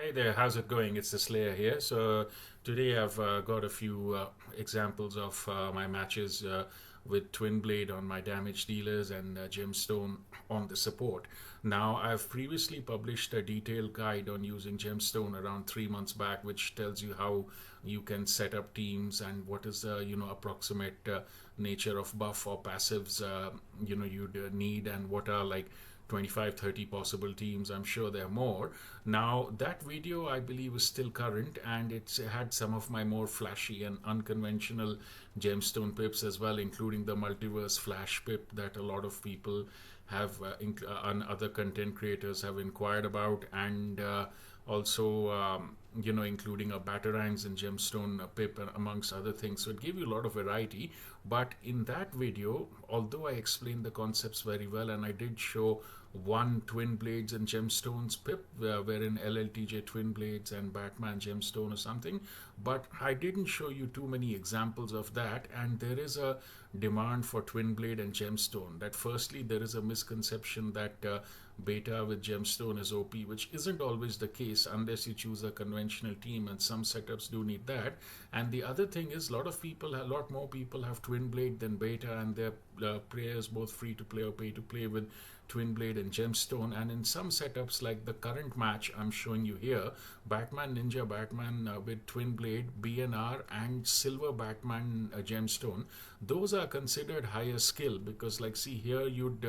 Hey there, how's it going? It's the Slayer here. So today I've got a few examples of my matches with Twin Blade on my damage dealers and Gemstone on the support. Now I've previously published a detailed guide on using Gemstone around 3 months back, which tells you how you can set up teams and what is the approximate nature of buff or passives you'd need, and what are like 25, 30 possible teams. I'm sure there are more. Now that video I believe is still current, and it's had some of my more flashy and unconventional gemstone pips as well, including the multiverse flash pip that a lot of people have and other content creators have inquired about, and also including a batarangs and gemstone pip amongst other things. So it gave you a lot of variety. But in that video, although I explained the concepts very well and I did show one twin blades and gemstones pip, wherein LLTJ twin blades and Batman gemstone or something, but I didn't show you too many examples of that. And there is a demand for twin blade and gemstone. That firstly, there is a misconception that beta with gemstone is OP, which isn't always the case unless you choose a conventional team, and some setups do need that. And the other thing is, a lot more people have twin blade than beta, and their players both free to play or pay to play with twin blade and gemstone. And in some setups like the current match I'm showing you here, Batman Ninja Batman with twin blade, BNR and silver Batman gemstone, those are considered higher skill, because like see here, you'd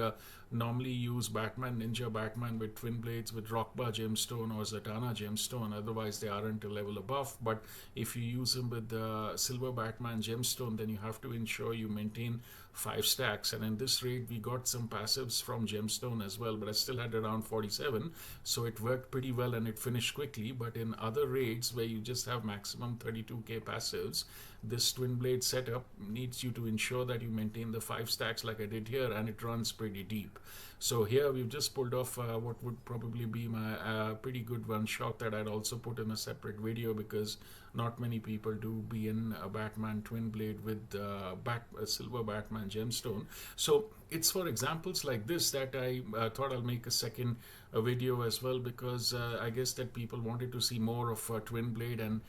normally use Batman Ninja Batman with twin blades with Rockbar gemstone or Zatanna gemstone, otherwise they aren't a level above. But if you use them with the silver Batman gemstone, then you have to ensure you maintain 5 stacks. And in this raid we got some passives from gemstone as well, but I still had around 47, so it worked pretty well and it finished quickly. But in other raids where you just have maximum 32k passives, this twin blade setup needs you to ensure that you maintain the 5 stacks like I did here, and it runs pretty deep. So here we've just pulled off what would probably be my pretty good one shot that I'd also put in a separate video, because not many people do be in a Batman twin blade with a silver Batman gemstone. So it's for examples like this that I thought I'll make a second video as well, because I guess that people wanted to see more of twin blade and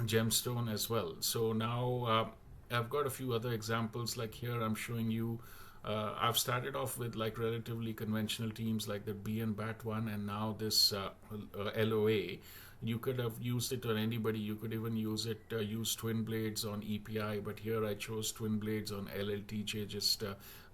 gemstone as well. So now I've got a few other examples. Like here I'm showing you I've started off with like relatively conventional teams like the B and Bat one, and now this LOA. You could have used it on anybody. You could even use twin blades on EPI, but here I chose twin blades on LLTJ, just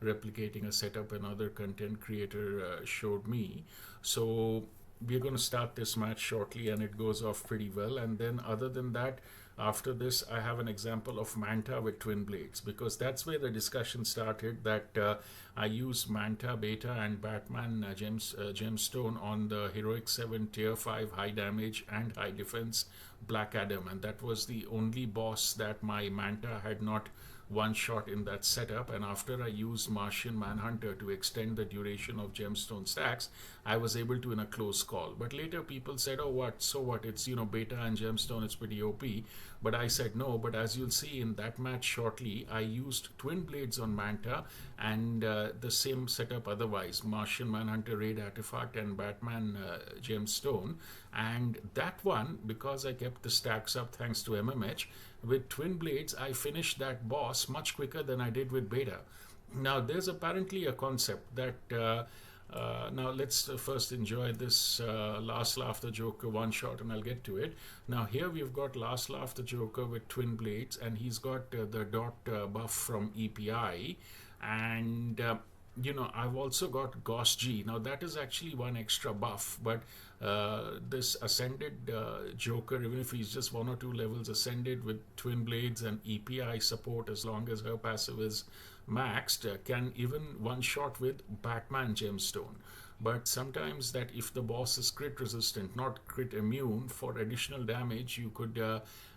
replicating a setup another content creator showed me. So we're going to start this match shortly, and it goes off pretty well. And then other than that, after this I have an example of Manta with twin blades, because that's where the discussion started, that I used Manta beta and Batman gemstone on the heroic 7 tier 5 high damage and high defense Black Adam, and that was the only boss that my Manta had not one shot in that setup. And after I used Martian Manhunter to extend the duration of gemstone stacks, I was able to in a close call. But later people said, oh what, so what, it's beta and gemstone, it's pretty OP. But I said no. But as you'll see in that match shortly, I used twin blades on Manta and the same setup otherwise, Martian Manhunter raid artifact and Batman gemstone. And that one, because I kept the stacks up thanks to MMH, with twin blades I finished that boss much quicker than I did with beta. Now there's apparently a concept that now let's first enjoy this Last Laugh the Joker one shot, and I'll get to it. Now here we've got Last Laugh the Joker with twin blades, and he's got the dot buff from EPI, and I've also got Gauss G. Now that is actually one extra buff, but this ascended Joker, even if he's just 1 or 2 levels ascended with twin blades and EPI support, as long as her passive is maxed, can even one shot with Batman gemstone. But sometimes that if the boss is crit resistant, not crit immune, for additional damage you could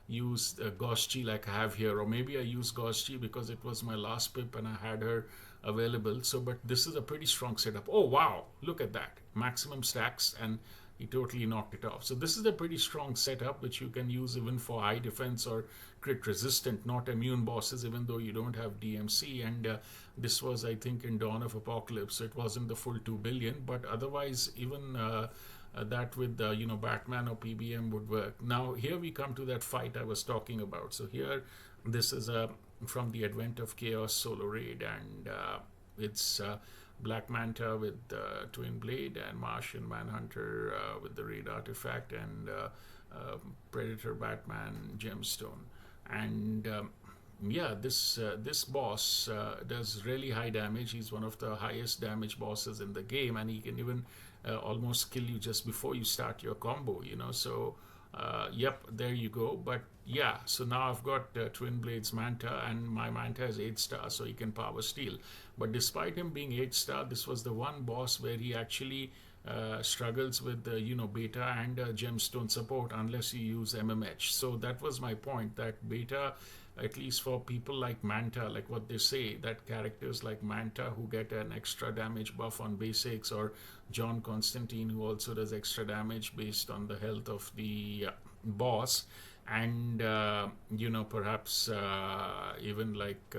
use Gauss G like I have here, or maybe I use Gauss G because it was my last pip and I had her available. So but this is a pretty strong setup. Oh wow, look at that, maximum stacks, and he totally knocked it off. So this is a pretty strong setup which you can use even for high defense or crit resistant, not immune bosses, even though you don't have DMC. And this was, I think, in Dawn of Apocalypse, so it wasn't the full 2 billion, but otherwise even that with Batman or PBM would work. Now here we come to that fight I was talking about. So here, this is from the Advent of Chaos solo raid, and it's Black Manta with Twin Blade, and Martian Manhunter with the Raid Artifact, and Predator Batman Gemstone. And yeah, this boss does really high damage. He's one of the highest damage bosses in the game, and he can even almost kill you just before you start your combo. So yep, there you go. But yeah, so now I've got Twin Blades Manta, and my Manta is 8 star, so he can power steal. But despite him being 8 star, this was the one boss where he actually struggles with the beta and gemstone support unless you use MMH. So that was my point, that beta, at least for people like Manta, like what they say, that characters like Manta who get an extra damage buff on basics, or John Constantine who also does extra damage based on the health of the boss, and perhaps even like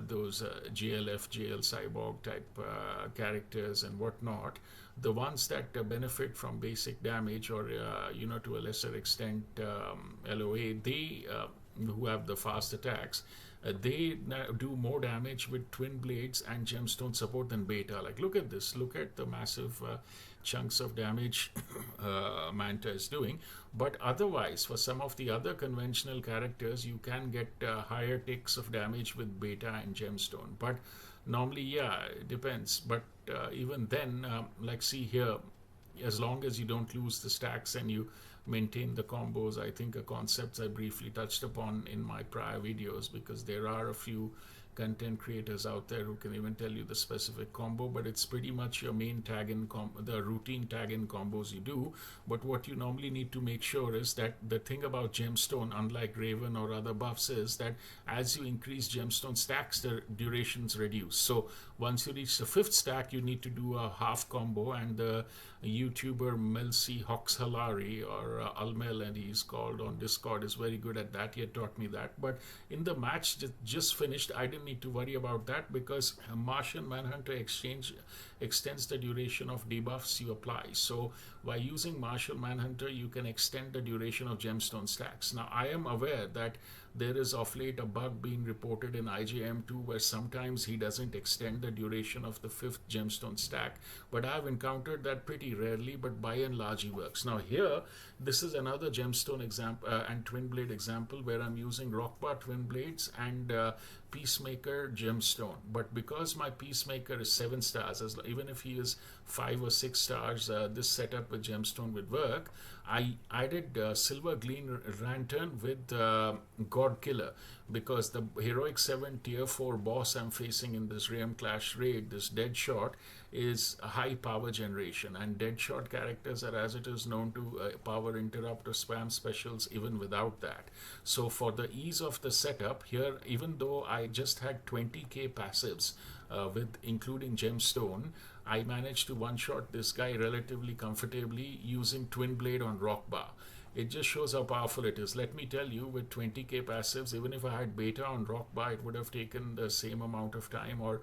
those JLF, JL Cyborg type characters and whatnot, the ones that benefit from basic damage, or to a lesser extent LOA, they who have the fast attacks, they do more damage with Twin Blades and Gemstone support than beta. Like, look at this, look at the massive chunks of damage Manta is doing. But otherwise, for some of the other conventional characters, you can get higher ticks of damage with beta and Gemstone. But normally, yeah, it depends. But even then, like see here, as long as you don't lose the stacks and you maintain the combos, I think, are concepts I briefly touched upon in my prior videos, because there are a few content creators out there who can even tell you the specific combo, but it's pretty much your main tag in the routine tag in combos you do. But what you normally need to make sure is that the thing about Gemstone, unlike Raven or other buffs, is that as you increase Gemstone stacks, the durations reduce. So once you reach the 5th stack, you need to do a half combo, and the YouTuber Melcy Hoxhalari, or Almel, and he's called on Discord, is very good at that. He had taught me that. But in the match just finished, I didn't need to worry about that, because Martian Manhunter extends the duration of debuffs you apply. So by using Martial Manhunter, you can extend the duration of Gemstone stacks. Now, I am aware that there is of late a bug being reported in IJM2 where sometimes he doesn't extend the duration of the 5th Gemstone stack, but I've encountered that pretty rarely, but by and large he works. Now here, this is another Gemstone example and Twin Blade example where I'm using Rockbar Twin Blades and Peacemaker Gemstone. But because my Peacemaker is 7 stars, even if he is 5 or 6 stars, this setup with Gemstone would work. I added Silver Gleam Lantern with God Killer, because the Heroic 7 Tier 4 boss I'm facing in this Realm Clash raid, this Deadshot, is a high power generation, and Deadshot characters are, as it is known, to power interrupt or spam specials even without that. So for the ease of the setup here, even though I just had 20k passives with including Gemstone, I managed to one-shot this guy relatively comfortably using Twin Blade on Rockbar. It just shows how powerful it is. Let me tell you, with 20k passives, even if I had beta on Rockbar, it would have taken the same amount of time, or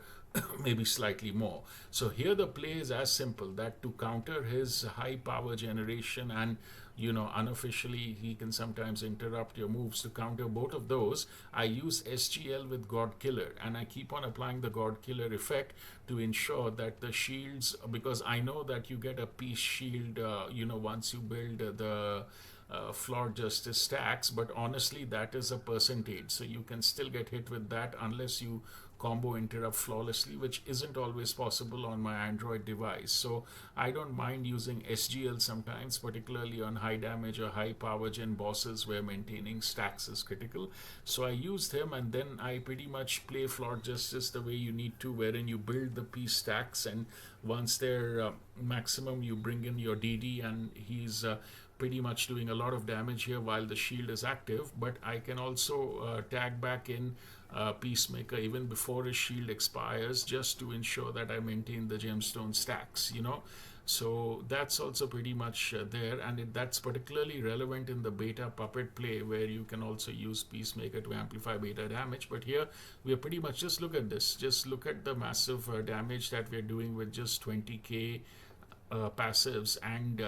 maybe slightly more. So here the play is as simple, that to counter his high power generation, and unofficially he can sometimes interrupt your moves, to counter both of those, I use SGL with God Killer, and I keep on applying the God Killer effect to ensure that the shields, because I know that you get a peace shield once you build the flawed justice stacks, but honestly that is a percentage, so you can still get hit with that unless you combo interrupt flawlessly, which isn't always possible on my Android device. So I don't mind using SGL sometimes, particularly on high damage or high power gen bosses where maintaining stacks is critical. So I used him, and then I pretty much play flawed justice the way you need to, wherein you build the peace stacks, and once they're maximum, you bring in your DD, and he's pretty much doing a lot of damage here while the shield is active. But I can also tag back in Peacemaker even before his shield expires, just to ensure that I maintain the Gemstone stacks, So that's also pretty much there, and that's particularly relevant in the beta puppet play, where you can also use Peacemaker to amplify beta damage. But here we are pretty much, just look at this, just look at the massive damage that we're doing with just 20k passives and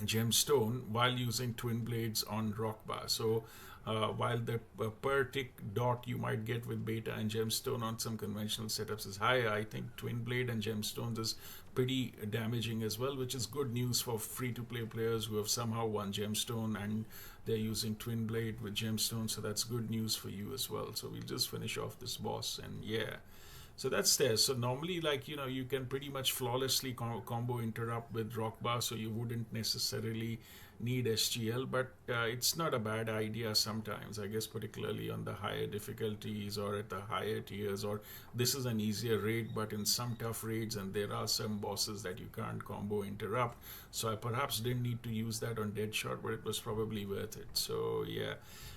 Gemstone while using twin blades on rock bar. So while the per tick dot you might get with beta and Gemstone on some conventional setups is higher, I think twin blade and Gemstones is pretty damaging as well, which is good news for free to play players who have somehow won Gemstone and they're using twin blade with Gemstone. So that's good news for you as well. So we'll just finish off this boss, and yeah. So that's there. So normally, like, you can pretty much flawlessly combo interrupt with rock bar, so you wouldn't necessarily need SGL, but it's not a bad idea sometimes, I guess, particularly on the higher difficulties or at the higher tiers, or this is an easier raid, but in some tough raids, and there are some bosses that you can't combo interrupt. So I perhaps didn't need to use that on Deadshot, but it was probably worth it. So yeah.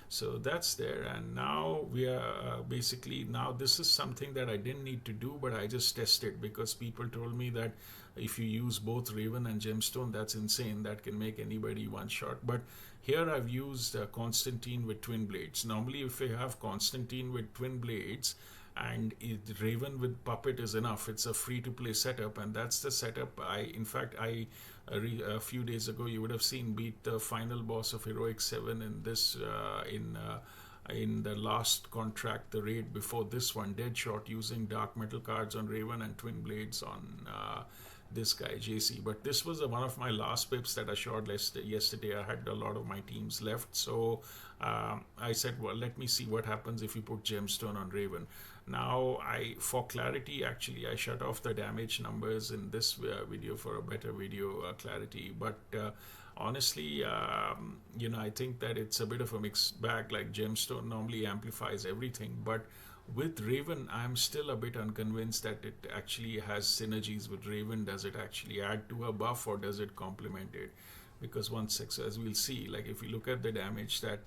So that's there, and now we are basically, now this is something that I didn't need to do, but I just tested because people told me that if you use both Raven and Gemstone, that's insane, that can make anybody one shot. But here I've used Constantine with twin blades. Normally if you have Constantine with twin blades and Raven with puppet is enough, it's a free to play setup, and that's the setup I a few days ago you would have seen beat the final boss of Heroic 7 in this in the last contract, the raid before this one, Deadshot, using dark metal cards on Raven and twin blades on this guy JC. But this was one of my last pips that I shot yesterday. I had a lot of my teams left, so I said, well, let me see what happens if you put Gemstone on Raven. Now, for clarity, actually, I shut off the damage numbers in this video for a better video clarity. But honestly, I think that it's a bit of a mixed bag. Like Gemstone normally amplifies everything, but with Raven, I'm still a bit unconvinced that it actually has synergies with Raven. Does it actually add to a buff, or does it complement it? Because as we'll see, like if you look at the damage that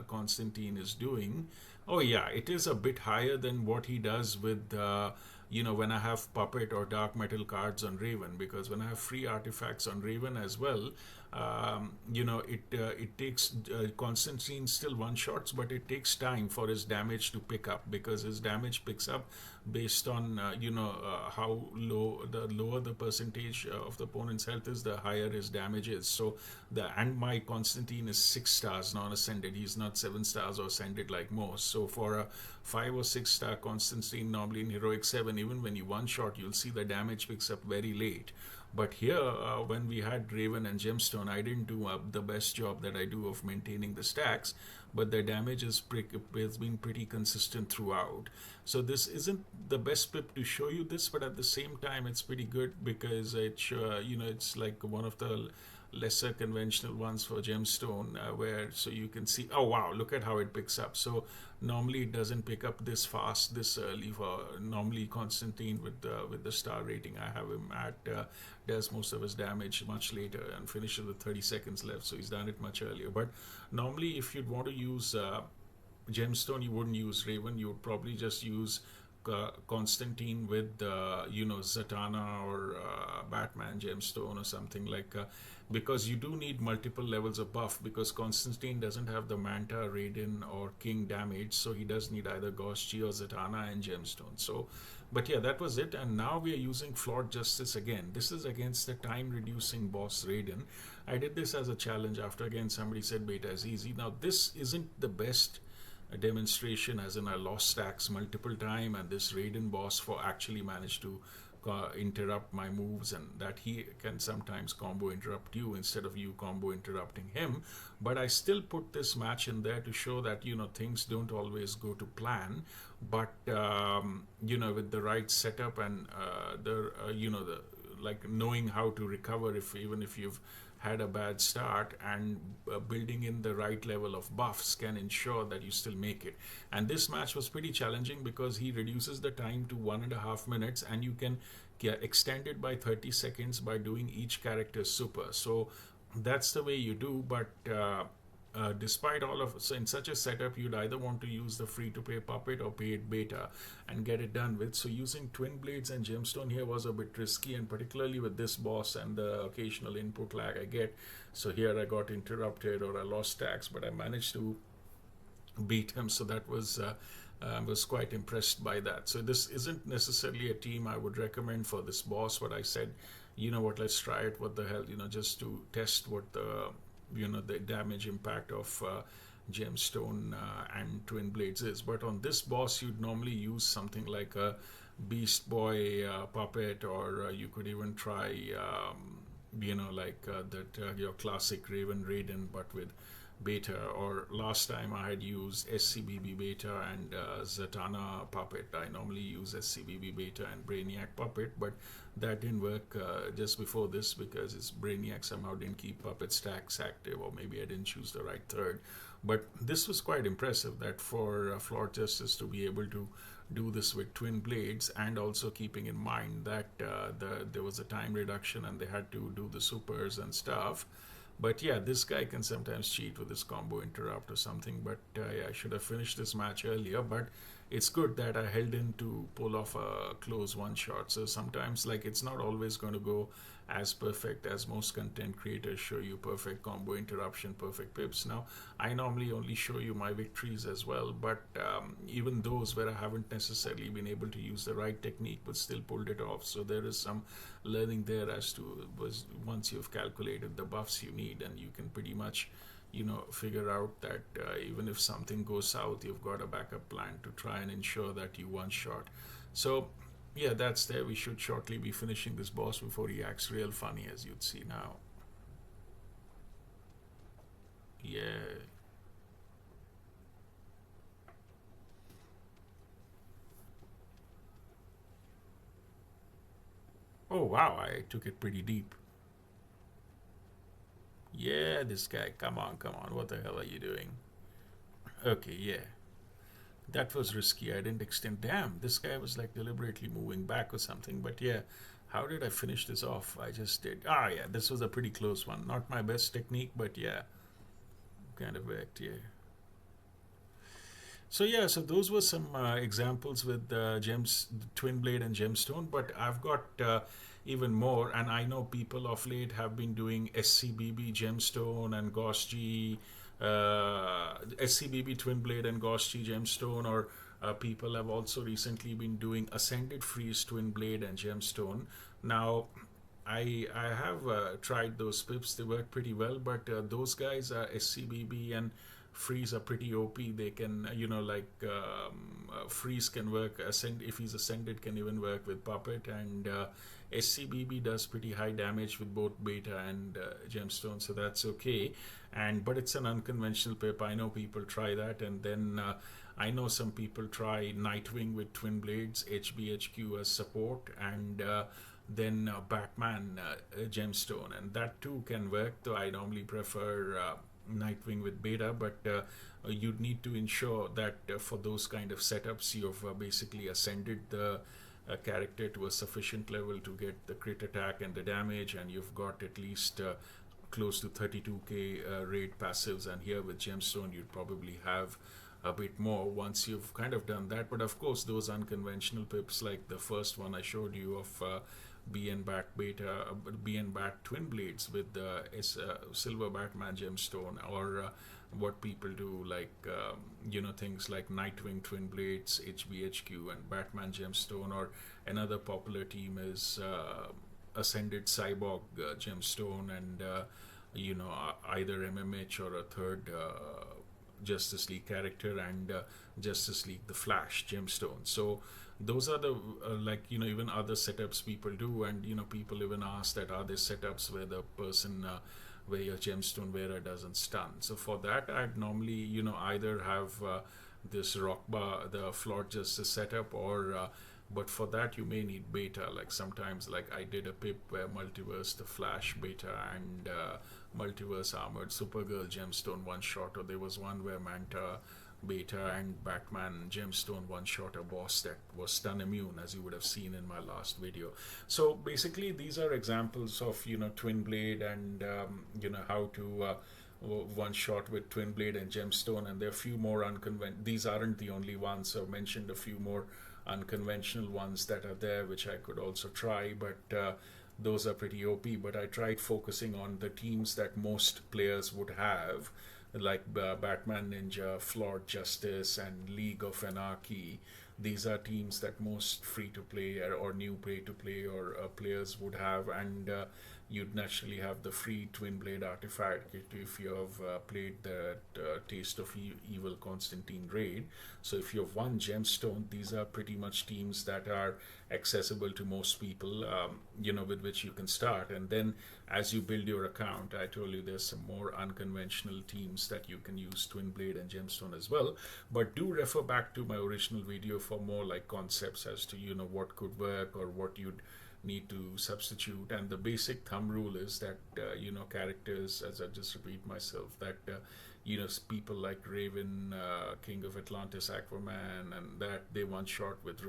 Constantine is doing, oh yeah, it is a bit higher than what he does with when I have puppet or dark metal cards on Raven, because when I have free artifacts on Raven as well, it takes Constantine still one shots, but it takes time for his damage to pick up, because his damage picks up based on how the lower the percentage of the opponent's health is, the higher his damage is. So my Constantine is 6 stars non-ascended. He's not 7 stars or ascended like most. So for a 5 or 6 star Constantine, normally in Heroic 7, even when you one shot, you'll see the damage picks up very late. But here, when we had Raven and Gemstone, I didn't do the best job that I do of maintaining the stacks, but the damage has been pretty consistent throughout. So this isn't the best pip to show you this, but at the same time, it's pretty good because it's like one of the lesser conventional ones for Gemstone, where so you can see, oh wow, look at how it picks up. So normally it doesn't pick up this fast, this early. For normally Constantine with the star rating I have him at does most of his damage much later and finishes with 30 seconds left, so he's done it much earlier. But normally if you'd want to use Gemstone, you wouldn't use Raven, you would probably just use Constantine with Zatanna or Batman Gemstone or something like because you do need multiple levels of buff, because Constantine doesn't have the Manta, Raiden or King damage, so he does need either Ghost G or Zatanna and Gemstone. So but yeah, that was it. And now we are using Flawed Justice again. This is against the time reducing boss Raiden. I did this as a challenge after again somebody said beta is easy. Now this isn't the best demonstration, as in I lost stacks multiple time, and this Raiden boss for actually managed to interrupt my moves, and that he can sometimes combo interrupt you instead of you combo interrupting him. But I still put this match in there to show that things don't always go to plan, but with the right setup and the like knowing how to recover even if you've had a bad start, and building in the right level of buffs can ensure that you still make it. And this match was pretty challenging because he reduces the time to 1.5 minutes, and you can extend it by 30 seconds by doing each character's super. So that's the way you do. But despite all of so in such a setup, you'd either want to use the free to play puppet or paid beta and get it done with. So using twin blades and Gemstone here was a bit risky, and particularly with this boss and the occasional input lag I get. So here I got interrupted or I lost stacks, but I managed to beat him. So that was quite impressed by that. So this isn't necessarily a team I would recommend for this boss, but I said you know what, let's try it, what the hell, just to test what the damage impact of gemstone and twin blades is. But on this boss, you'd normally use something like a beast boy puppet, or you could even try like that your classic raven raiden but with beta. Or last time I had used scbb beta and zatanna puppet. I normally use scbb beta and brainiac puppet, but that didn't work just before this because it's brainiac somehow didn't keep puppet stacks active, or maybe I didn't choose the right third. But this was quite impressive, that for Flawed Justice to be able to do this with twin blades, and also keeping in mind that there was a time reduction and they had to do the supers and stuff. But yeah, this guy can sometimes cheat with his combo interrupt or something. But yeah, I should have finished this match earlier. But it's good that I held in to pull off a close one shot. So sometimes, like, it's not always going to go as perfect as most content creators show you perfect combo interruption, perfect pips. Now, I normally only show you my victories as well, but even those where I haven't necessarily been able to use the right technique but still pulled it off. So there is some learning there as to once you've calculated the buffs you need, and you can pretty much figure out that even if something goes south, you've got a backup plan to try and ensure that you one shot. So yeah, that's there. We should shortly be finishing this boss before he acts real funny, as you'd see now. Yeah. Oh wow, I took it pretty deep. Yeah, this guy, come on, come on, what the hell are you doing? Okay, yeah. That was risky. I didn't extend. Damn, this guy was like deliberately moving back or something. But yeah, how did I finish this off? I just did. Ah, yeah, this was a pretty close one. Not my best technique, but yeah, kind of worked. Yeah. So yeah, so those were some examples with gems, twin blade and gemstone. But I've got even more, and I know people of late have been doing SCBB gemstone and Gauss G, SCBB twin blade and Gauss G gemstone, or people have also recently been doing ascended freeze twin blade and gemstone. Now, I have tried those pips. They work pretty well, but those guys are SCBB and freeze are pretty OP. They can, freeze can work. Ascend, if he's ascended, can even work with puppet, and SCBB does pretty high damage with both beta and gemstone, so that's okay. And but it's an unconventional pip. I know people try that, and then I know some people try Nightwing with twin blades, HBHQ as support, and then Batman gemstone, and that too can work. Though I normally prefer Nightwing with beta, but you'd need to ensure that for those kind of setups, you've basically ascended the character to a sufficient level to get the crit attack and the damage, and you've got at least close to 32k raid passives. And here with gemstone, you'd probably have a bit more once you've kind of done that. But of course, those unconventional pips like the first one I showed you of B and Bat Beta, B and Bat Twin Blades with the Silver Batman gemstone, or what people do, like things like Nightwing Twin Blades, HBHQ, and Batman gemstone. Or another popular team is Ascended Cyborg gemstone, and either MMH or a third Justice League character, and Justice League the Flash gemstone. So those are the even other setups people do, and people even ask that are there setups where the person where your gemstone wearer doesn't stun. So for that, I'd normally either have this rock bar, the Flawed Justice setup, or but for that you may need beta. Like sometimes, like I did a pip where Multiverse the Flash beta and Multiverse Armored Supergirl gemstone one shot, or there was one where Manta beta and Batman gemstone one shot a boss that was stun immune, as you would have seen in my last video. So basically these are examples of twin blade, and how to one shot with twin blade and gemstone. And there are a few more these aren't the only ones, so I've mentioned a few more unconventional ones that are there which I could also try, but those are pretty OP. But I tried focusing on the teams that most players would have, like Batman Ninja, Flawed Justice, and League of Anarchy. these are teams that most free to play or new pay to play or players would have, and you'd naturally have the free twin blade artifact if you have played the Taste of Evil Constantine raid. So if you have one gemstone, these are pretty much teams that are accessible to most people, with which you can start. And then as you build your account, I told you there's some more unconventional teams that you can use twin blade and gemstone as well. But do refer back to my original video for more like concepts as to what could work or what you'd need to substitute. And the basic thumb rule is that characters, as I just repeat myself, that people like Raven, King of Atlantis, Aquaman, and that they one shot with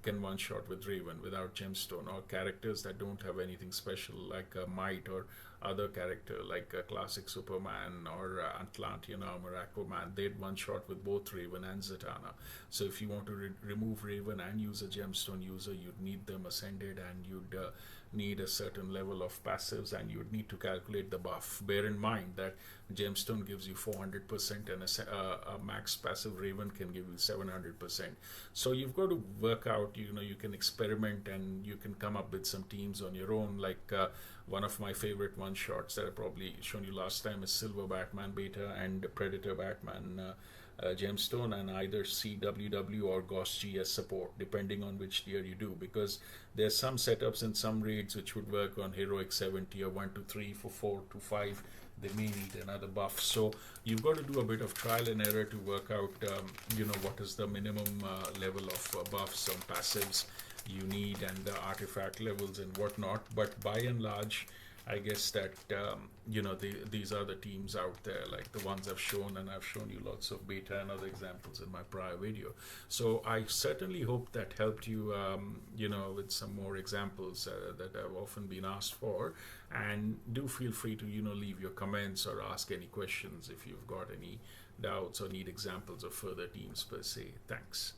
can one shot with Raven without gemstone, or characters that don't have anything special like Might, or other character like classic Superman or Atlantean armor Aquaman, they'd one shot with both Raven and Zatanna. So if you want to remove Raven and use a gemstone user, you'd need them ascended, and you'd need a certain level of passives, and you'd need to calculate the buff. Bear in mind that gemstone gives you 400%, and a max passive Raven can give you 700%. So you've got to work out, you can experiment, and you can come up with some teams on your own. Like one of my favorite one shots that I probably shown you last time is Silver Batman Beta and Predator Batman gemstone, and either CWW or Gauss G as support, depending on which tier you do, because there's some setups in some raids which would work on heroic 70 or 1 to 3, for 4 to 5 they may need another buff. So you've got to do a bit of trial and error to work out what is the minimum level of buffs on passives you need, and the artifact levels and whatnot. But by and large, I guess that these are the teams out there, like the ones I've shown, and I've shown you lots of beta and other examples in my prior video. So I certainly hope that helped you, with some more examples that I've often been asked for. And do feel free to leave your comments or ask any questions if you've got any doubts or need examples of further teams per se. Thanks.